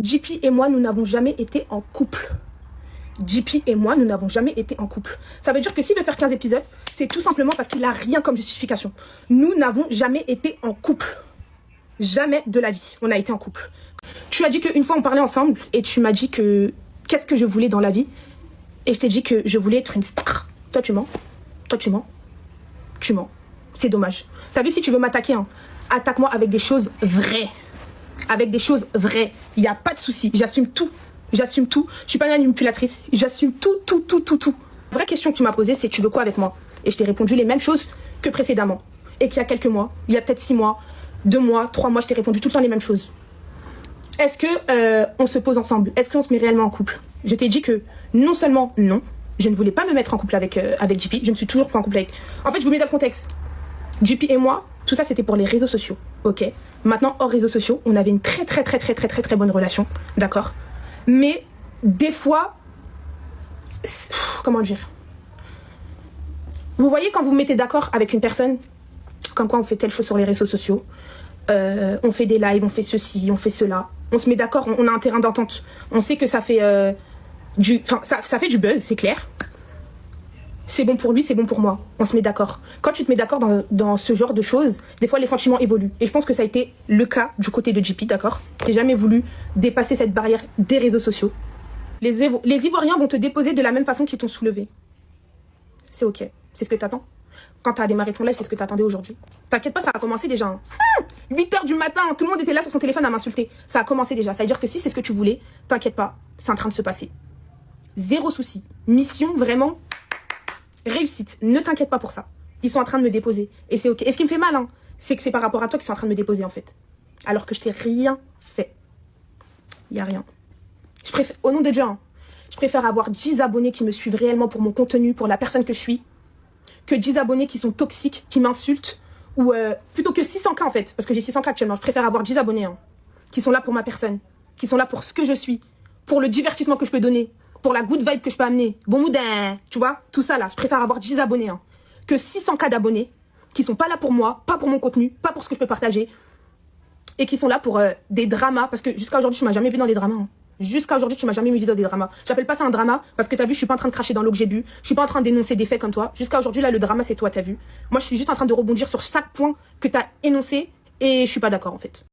JP et moi, nous n'avons jamais été en couple. JP et moi, nous n'avons jamais été en couple. Ça veut dire que s'il veut faire 15 épisodes, c'est tout simplement parce qu'il n'a rien comme justification. Nous n'avons jamais été en couple. Jamais de la vie, on a été en couple. Tu as dit qu'une fois on parlait ensemble et tu m'as dit que qu'est-ce que je voulais dans la vie. Et je t'ai dit que je voulais être une star. Toi tu mens. Toi tu mens. Tu mens. C'est dommage. T'as vu, si tu veux m'attaquer, hein, attaque-moi avec des choses vraies. Avec des choses vraies. Il n'y a pas de souci. J'assume tout. J'assume tout. Je suis pas une manipulatrice. J'assume tout. La vraie question que tu m'as posée, c'est tu veux quoi avec moi? Et je t'ai répondu les mêmes choses que précédemment. Et qu'il y a quelques mois, il y a peut-être 6 mois, 2 mois, 3 mois, je t'ai répondu tout le temps les mêmes choses. Est-ce que on se pose ensemble? Est-ce qu'on se met réellement en couple? Je t'ai dit que non seulement non, je ne voulais pas me mettre en couple avec JP. Je ne suis toujours pas en couple avec... En fait, je vous mets dans le contexte. JP et moi, tout ça c'était pour les réseaux sociaux, ok? Maintenant, hors réseaux sociaux, on avait une très bonne relation, d'accord? Mais des fois, comment dire? Vous voyez, quand vous vous mettez d'accord avec une personne, comme quoi on fait telle chose sur les réseaux sociaux, on fait des lives, on fait ceci, on fait cela, on se met d'accord, on a un terrain d'entente, on sait que ça fait ça fait du buzz, c'est clair. C'est bon pour lui, c'est bon pour moi. On se met d'accord. Quand tu te mets d'accord dans ce genre de choses, des fois les sentiments évoluent. Et je pense que ça a été le cas du côté de JP, d'accord? J'ai jamais voulu dépasser cette barrière des réseaux sociaux. Les Ivoiriens vont te déposer de la même façon qu'ils t'ont soulevé. C'est ok. C'est ce que t'attends. Quand t'as démarré ton live, c'est ce que t'attendais aujourd'hui. T'inquiète pas, ça a commencé déjà. Hein. 8 h du matin, tout le monde était là sur son téléphone à m'insulter. Ça a commencé déjà. Ça veut dire que si c'est ce que tu voulais, t'inquiète pas, c'est en train de se passer. Zéro souci. Mission vraiment... réussite, ne t'inquiète pas pour ça. Ils sont en train de me déposer. Et c'est ok. Et ce qui me fait mal, hein, c'est que c'est par rapport à toi qu'ils sont en train de me déposer, en fait. Alors que je t'ai rien fait. Il n'y a rien. Je préfère, au nom de Dieu, hein, je préfère avoir 10 abonnés qui me suivent réellement pour mon contenu, pour la personne que je suis, que 10 abonnés qui sont toxiques, qui m'insultent, ou plutôt que 600K, en fait. Parce que j'ai 600K actuellement. Je préfère avoir 10 abonnés, hein, qui sont là pour ma personne, qui sont là pour ce que je suis, pour le divertissement que je peux donner, pour la good vibe que je peux amener, bon moudin, tu vois, tout ça là, je préfère avoir 10 abonnés, hein, que 600K d'abonnés, qui sont pas là pour moi, pas pour mon contenu, pas pour ce que je peux partager, et qui sont là pour des dramas, parce que jusqu'à aujourd'hui, tu m'as jamais vu dans des dramas, hein. Jusqu'à aujourd'hui, tu m'as jamais vu dans des dramas. J'appelle pas ça un drama, parce que t'as vu, je suis pas en train de cracher dans l'eau que j'ai bu, je suis pas en train de dénoncer des faits comme toi. Jusqu'à aujourd'hui, là, le drama, c'est toi, t'as vu. Moi, je suis juste en train de rebondir sur chaque point que t'as énoncé, et je suis pas d'accord, en fait.